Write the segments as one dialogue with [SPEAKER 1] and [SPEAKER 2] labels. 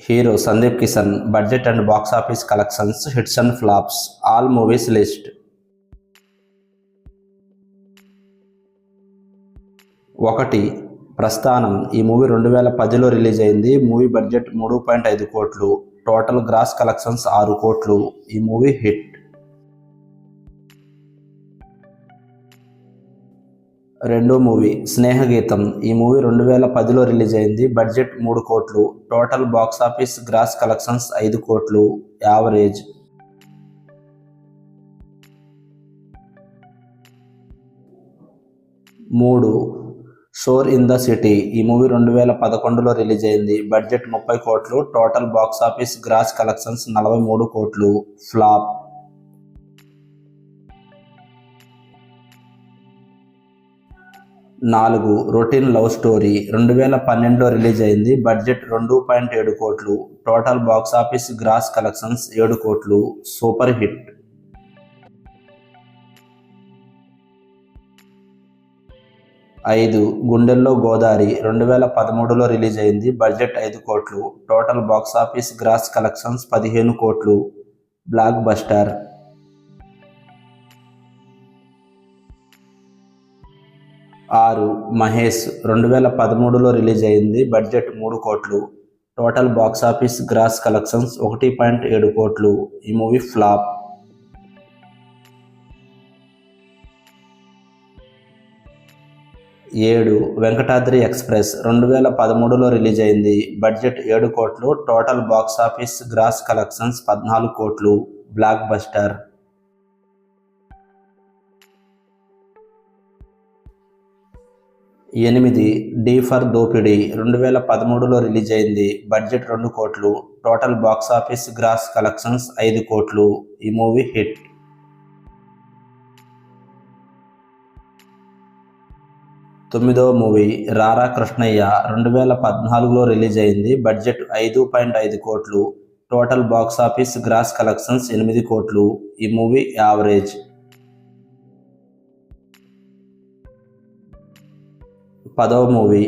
[SPEAKER 1] Hero Sandeep Kishan budget and box office collections, hits and flops, all movies list. 1. ప్రస్థానం. ఈ movie 2010లో release అయింది. Movie budget 3.5 కోట్లు, total gross collections 6 కోట్లు. ఈ మూవీ హిట్. 2. మూవీ స్నేహగీతం. ఈ మూవీ 2010లో రిలీజ్ అయింది. బడ్జెట్ 3 కోట్లు, total box office gross collections 5 కోట్లు, average. 3. Shor in the city. ఈ మూవీ 2011లో రిలీజ్ అయింది. బడ్జెట్ 30 కోట్లు, total box office gross collections 43 కోట్లు, ఫ్లాప్. 4. Routine love story. 2012లో రిలీజ్ అయింది. బడ్జెట్ 2.7 కోట్లు, total box office gross collections 7 కోట్లు, సూపర్ హిట్. 5. గుండెల్లో గోదారి. 2013లో రిలీజ్ అయింది. బడ్జెట్ 5 కోట్లు, total box office gross collections 15 కోట్లు, బ్లాక్ బస్టర్. 6. మహేష్. 2013లో రిలీజ్ అయింది. బడ్జెట్ 3 కోట్లు, total box office gross collections 1.7 కోట్లు. ఈ మూవీ ఫ్లాప్. 7. వెంకటాద్రి ఎక్స్ప్రెస్. 2013లో రిలీజ్ అయింది. బడ్జెట్ 7 కోట్లు, total box office gross collections 14 కోట్లు, బ్లాక్ బస్టర్. 8. డి ఫర్ దోపిడీ. 2013లో రిలీజ్ అయింది. బడ్జెట్ 2 కోట్లు, total box office gross collections 5 కోట్లు. ఈ movie hit. 9. Movie Rara Krishnayya. 2014లో రిలీజ్ అయింది. బడ్జెట్ 5.5 కోట్లు, total box office gross collections 8 కోట్లు. ఈ మూవీ యావరేజ్. 10. మూవీ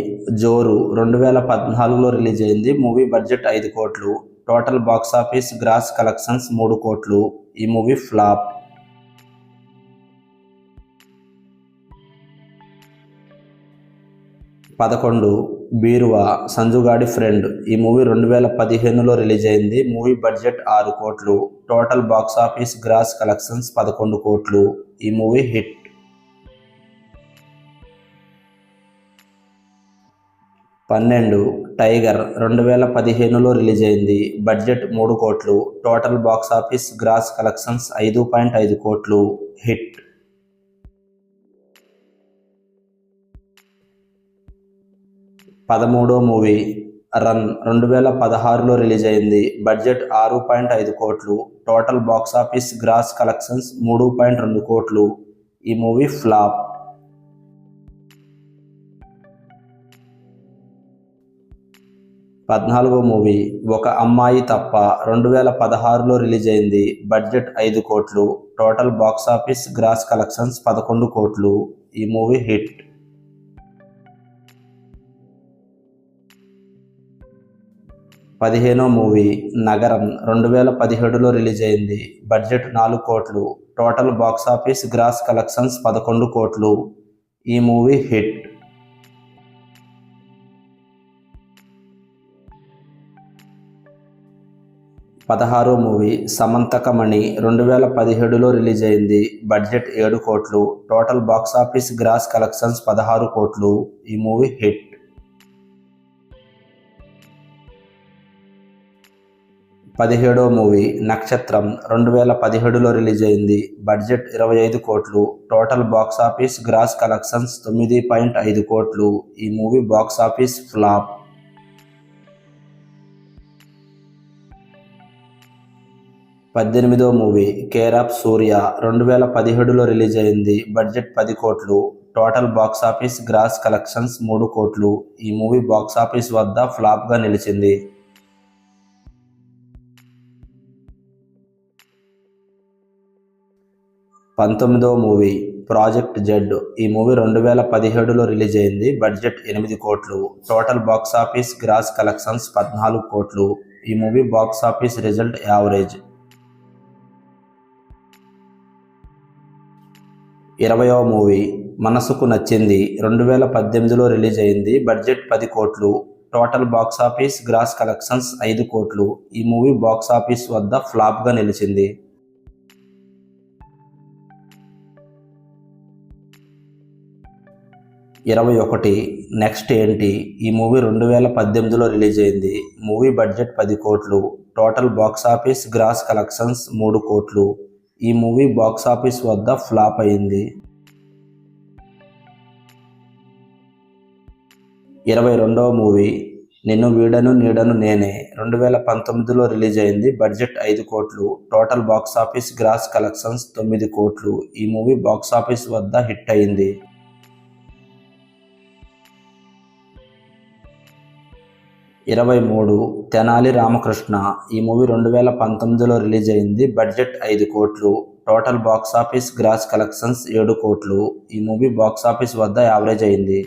[SPEAKER 1] జోరు. 2014లో రిలీజ్ అయింది. మూవీ బడ్జెట్ 5 కోట్లు, total box office gross collections 3 కోట్లు. ఈ మూవీ ఫ్లాప్. 11. బీరువా సంజుగాడి ఫ్రెండ్. ఈ మూవీ 2015లో రిలీజ్ అయింది. మూవీ బడ్జెట్ 6 కోట్లు, total box office gross collections 11 కోట్లు. ఈ మూవీ హిట్. 12. టైగర్. 2015లో రిలీజ్ అయింది. బడ్జెట్ 3 కోట్లు, total box office gross collections 5.5 కోట్లు, హిట్. 13. Movie run. 2016లో రిలీజ్ అయింది. బడ్జెట్ 6.5 కోట్లు, total box office gross collections 3.2 కోట్లు. ఈ మూవీ ఫ్లాప్. 14. మూవీ ఒక అమ్మాయి తప్ప. 2016లో రిలీజ్ అయింది. బడ్జెట్ 5 కోట్లు, total box office gross collections 11 కోట్లు. ఈ మూవీ హిట్. 15. మూవీ నగరం. 2017లో రిలీజ్ అయింది. బడ్జెట్ 4 కోట్లు, total box office gross collections 11 కోట్లు. ఈ మూవీ హిట్. 16. మూవీ సమంతకమణి. 2017లో రిలీజ్ అయింది. బడ్జెట్ 7 కోట్లు, total box office gross collections 16 కోట్లు. ఈ మూవీ హిట్. 17. మూవీ నక్షత్రం. 2017లో రిలీజ్ అయింది. బడ్జెట్ 25 కోట్లు, total box office gross collections 9.5 కోట్లు. ఈ movie box office flop. 18. Movie care of Surya. 2017లో రిలీజ్ అయింది. బడ్జెట్ 10 కోట్లు, total box office gross collections 3 కోట్లు. ఈ మూవీ బాక్స్ ఆఫీస్ వద్ద ఫ్లాప్గా నిలిచింది. 19. Movie project Z. ఈ మూవీ 2017లో రిలీజ్ అయింది. బడ్జెట్ 8 కోట్లు, total box office gross collections 14 కోట్లు. ఈ movie box office result average. 20వ మూవీ మనసుకు నచ్చింది 2018లో రిలీజ్ అయింది. బడ్జెట్ 10 కోట్లు. Total box office gross collections 5 కోట్లు. ఈ మూవీ బాక్స్ ఆఫీస్ వద్ద ఫ్లాప్గా నిలిచింది. 21 నెక్స్ట్ ఏంటి? ఈ మూవీ 2018లో రిలీజ్ అయింది. మూవీ బడ్జెట్ 10 కోట్లు. Total box office gross collections 3 కోట్లు. ఈ మూవీ బాక్స్ ఆఫీస్ వద్ద ఫ్లాప్ అయింది. 22వ మూవీ నిన్ను వీడను నీడను నేనే 2019లో రిలీజ్ అయింది. బడ్జెట్ 5 కోట్లు. Total box office gross collections 9 కోట్లు. ఈ మూవీ బాక్స్ ఆఫీస్ వద్ద హిట్ అయింది. 23 తెనాలి రామకృష్ణ. ఈ మూవీ 2019లో రిలీజ్ అయింది. బడ్జెట్ 5 కోట్లు. Total box office gross collections 7 కోట్లు. ఈ మూవీ బాక్స్ ఆఫీస్ వద్ద యావరేజ్ అయింది.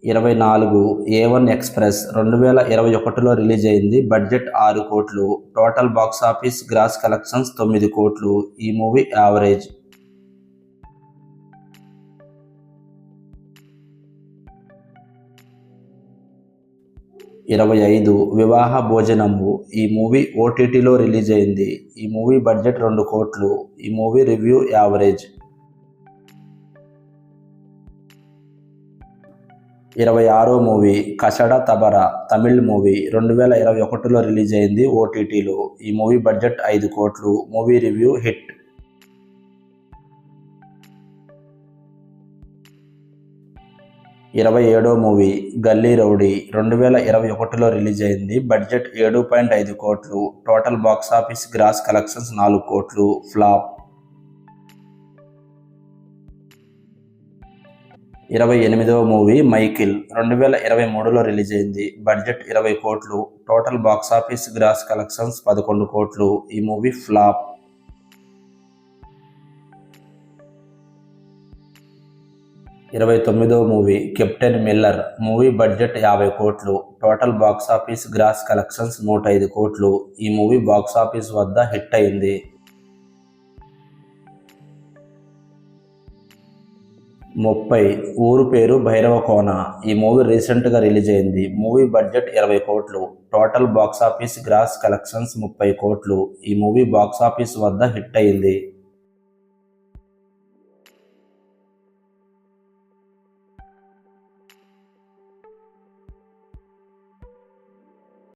[SPEAKER 1] 24 A1 ఎక్స్ప్రెస్ 2021లో రిలీజ్ అయింది. బడ్జెట్ 6 కోట్లు. Total box office gross collections 9 కోట్లు. ఈ మూవీ యావరేజ్. 25 వివాహ భోజనంబు. ఈ మూవీ ఓటీటీలో రిలీజ్ అయింది. ఈ మూవీ బడ్జెట్ 2 కోట్లు. ఈ మూవీ రివ్యూ యావరేజ్. 26వ మూవీ కషడా తబరా తమిళ్ మూవీ 2021లో రిలీజ్ అయింది ఓటీటీలో. ఈ మూవీ బడ్జెట్ 5 కోట్లు. Movie review hit. 27వ మూవీ గల్లీ రౌడీ 2021లో రిలీజ్ అయింది. బడ్జెట్ 7.5 కోట్లు. Total box office gross collections 4 కోట్లు. ఫ్లాప్. 28వ మూవీ మైకిల్ 2023లో రిలీజ్ అయింది. బడ్జెట్ 20 కోట్లు. Total box office gross collections 11 కోట్లు. ఈ మూవీ ఫ్లాప్. 29వ movie Captain Miller. Movie budget 50 కోట్లు. Total box office gross collections 105 కోట్లు. ఈ మూవీ బాక్స్ ఆఫీస్ వద్ద హిట్ అయింది. 30 ఊరు పేరు భైరవకోన. ఈ మూవీ రీసెంట్గా రిలీజ్ అయింది. మూవీ బడ్జెట్ 20 కోట్లు. Total box office gross collections 30 కోట్లు. ఈ మూవీ బాక్స్ ఆఫీస్ వద్ద హిట్ అయింది.